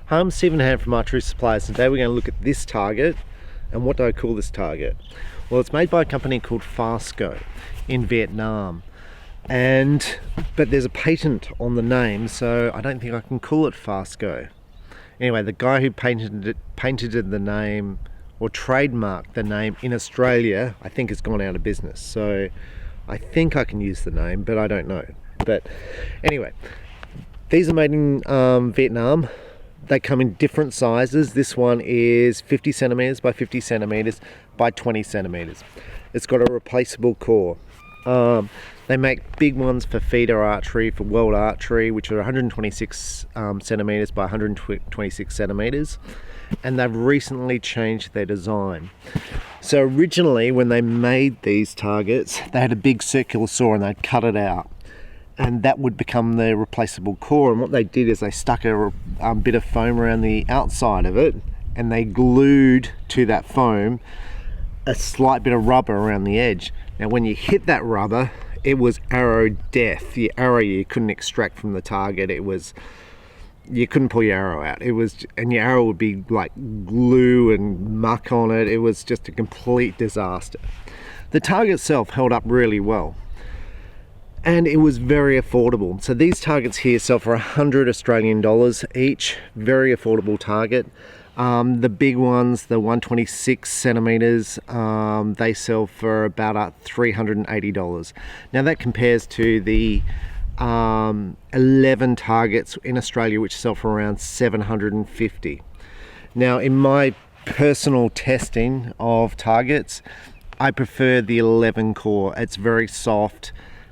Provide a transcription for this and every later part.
Hi, I'm Stephen Hand from Archery Supplies. Today we're going to look at this target. And what do I call this target? Well, it's made by a company called Fastgo in Vietnam. But there's a patent on the name, so I don't think I can call it Fastgo. Anyway, the guy who patented the name or trademarked the name in Australia, I think has gone out of business. So I think I can use the name, but I don't know. But anyway, these are made in Vietnam. They come in different sizes. This one is 50 centimeters by 50 centimeters by 20 centimeters. It's got a replaceable core. They make big ones for feeder archery, for world archery, which are 126 centimeters by 126 centimeters. And they've recently changed their design. So originally, when they made these targets, they had a big circular saw and they'd cut it out. And that would become the replaceable core. And what they did is they stuck a bit of foam around the outside of it, and they glued to that foam a slight bit of rubber around the edge. Now when you hit that rubber, it was arrow death. The arrow you couldn't extract from the target. You couldn't pull your arrow out. And your arrow would be like glue and muck on it. It was just a complete disaster. The target itself held up really well. And it was very affordable. So these targets here sell for 100 Australian dollars each. Very affordable target. The big ones, the 126 centimeters, they sell for about $380. Now that compares to the 11 targets in Australia which sell for around $750. Now in my personal testing of targets, I prefer the 11 core. It's very soft.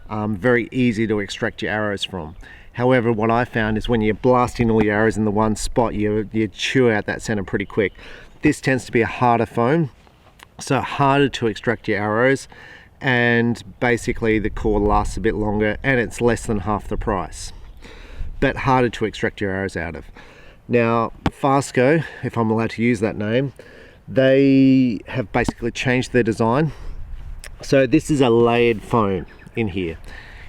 Very easy to extract your arrows from. However, what I found is when you're blasting all your arrows in the one spot, you chew out that center pretty quick. This tends to be a harder foam, so harder to extract your arrows, and basically the core lasts a bit longer and it's less than half the price, but harder to extract your arrows out of. Now, Fastgo, if I'm allowed to use that name, they have basically changed their design. So this is a layered foam in here.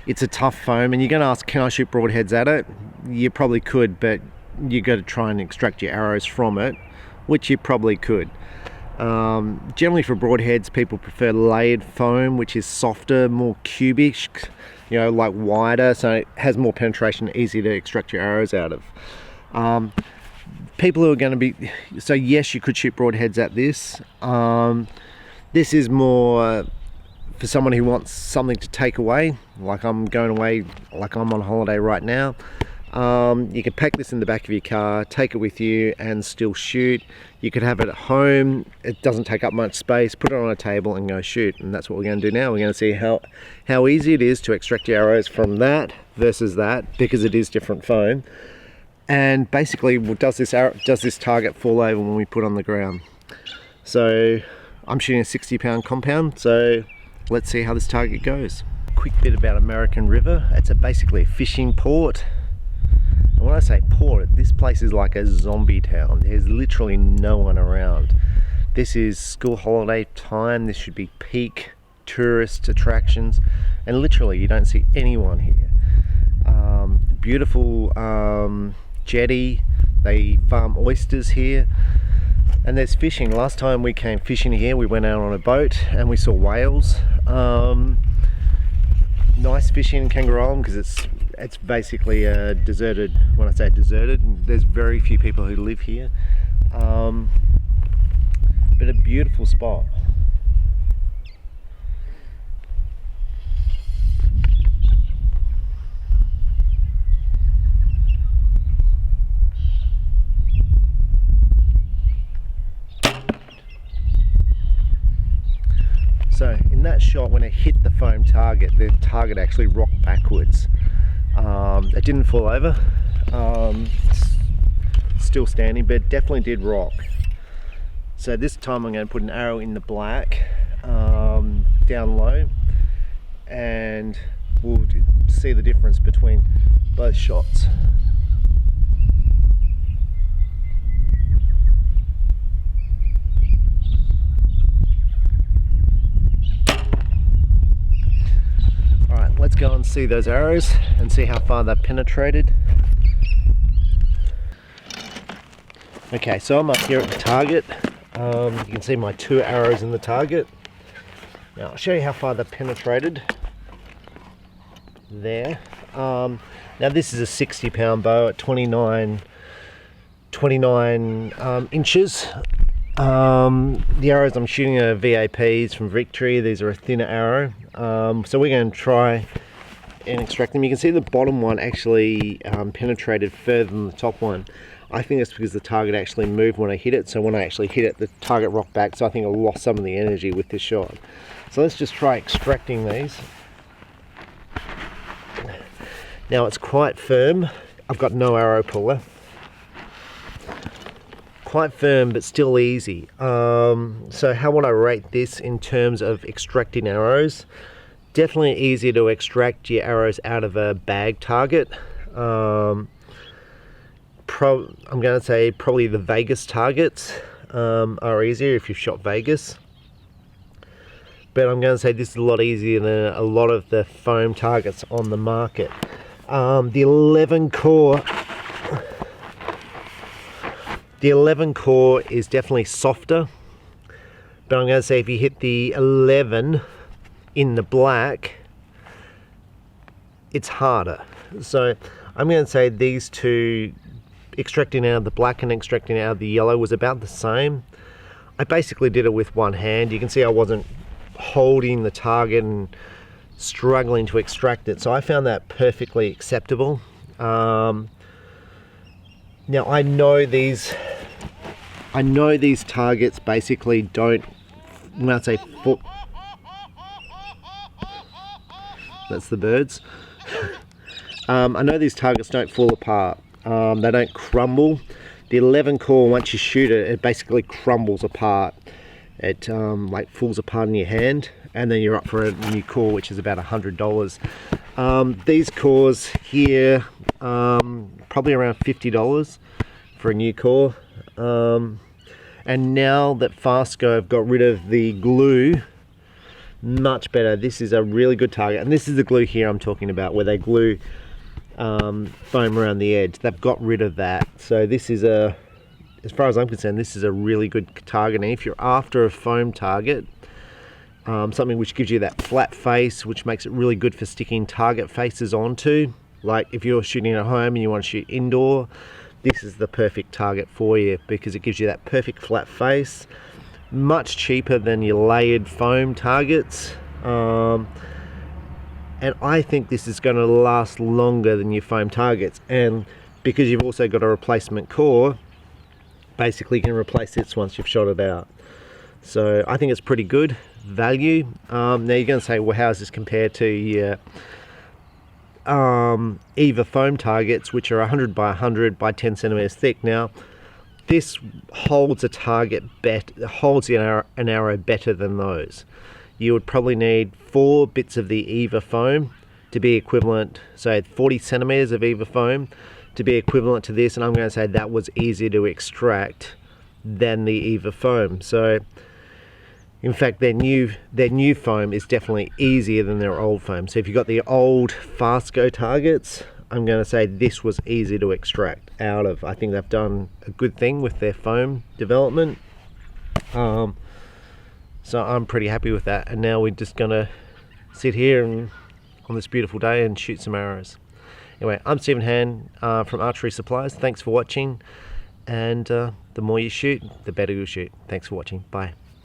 It's a tough foam, and you're going to ask, can I shoot broadheads at it? You probably could, but you got to try and extract your arrows from it, which you probably could. Generally for broadheads, people prefer layered foam, which is softer, more cubic, like wider, so it has more penetration, easy to extract your arrows out of. People who are going to be, so yes, you could shoot broadheads at this. This is more for someone who wants something to take away, like I'm going away, like I'm on holiday right now. You can pack this in the back of your car, take it with you and still shoot. You could have it at home, it doesn't take up much space, put it on a table and go shoot. And that's what we're going to do now. We're going to see how easy it is to extract your arrows from that versus that, because it is different foam. And basically, does this target fall over when we put on the ground? So I'm shooting a 60-pound compound, so let's see how this target goes. Quick bit about American River. It's basically a fishing port. And when I say port, this place is like a zombie town. There's literally no one around. This is school holiday time. This should be peak tourist attractions. And literally you don't see anyone here. Beautiful jetty. They farm oysters here. And there's fishing. Last time we came fishing here, we went out on a boat and we saw whales. Nice fishing in Kangaroo Island because it's basically a deserted. When I say deserted, there's very few people who live here. But a beautiful spot. So in that shot, when it hit the foam target, the target actually rocked backwards. It didn't fall over, still standing, but it definitely did rock. So this time I'm going to put an arrow in the black, down low, and we'll see the difference between both shots. Let's go and see those arrows and see how far they've penetrated. Okay, so I'm up here at the target. You can see my 2 arrows in the target. Now I'll show you how far they've penetrated. There. Now this is a 60-pound bow at 29 inches. The arrows I'm shooting are VAPs from Victory. These are a thinner arrow. So we're going to try and extract them. You can see the bottom one actually penetrated further than the top one. I think that's because the target actually moved when I hit it. So when I actually hit it, the target rocked back. So I think I lost some of the energy with this shot. So let's just try extracting these. Now it's quite firm. I've got no arrow puller. Quite firm, but still easy. So how would I rate this in terms of extracting arrows? Definitely easier to extract your arrows out of a bag target. I'm going to say probably the Vegas targets are easier if you've shot Vegas. But I'm going to say this is a lot easier than a lot of the foam targets on the market. The 11 core is definitely softer, but I'm going to say if you hit the 11 in the black, it's harder. So I'm going to say these two, extracting out of the black and extracting out of the yellow, was about the same. I basically did it with one hand. You can see I wasn't holding the target and struggling to extract it, so I found that perfectly acceptable. Now I know these targets basically don't, when I say foot, that's the birds. I know these targets don't fall apart. They don't crumble. The 11 core, once you shoot it, it basically crumbles apart. It like falls apart in your hand, and then you're up for a new core, which is about $100. These cores here, probably around $50 for a new core. And now that Fastgo have got rid of the glue, much better. This is a really good target, and this is the glue here I'm talking about, where they glue foam around the edge. They've got rid of that, so this is a, as far as I'm concerned, this is a really good target. And if you're after a foam target, something which gives you that flat face, which makes it really good for sticking target faces onto, like if you're shooting at home and you want to shoot indoor, this is the perfect target for you, because it gives you that perfect flat face. Much cheaper than your layered foam targets, and I think this is going to last longer than your foam targets. And because you've also got a replacement core, basically you can replace this once you've shot it out. So I think it's pretty good value. Now you're going to say, well, how does this compare to your EVA foam targets, which are 100 by 100 by 10 centimeters thick? Now this holds a target holds an arrow better than those. You would probably need 4 bits of the EVA foam to be equivalent, so 40 centimeters of EVA foam to be equivalent to this, and I'm going to say that was easier to extract than the EVA foam. So in fact their new foam is definitely easier than their old foam. So if you've got the old Fastgo targets, I'm going to say this was easy to extract out of. I think they've done a good thing with their foam development. So I'm pretty happy with that. And now we're just going to sit here and on this beautiful day and shoot some arrows. Anyway, I'm Stephen Han from Archery Supplies. Thanks for watching. And the more you shoot, the better you'll shoot. Thanks for watching. Bye.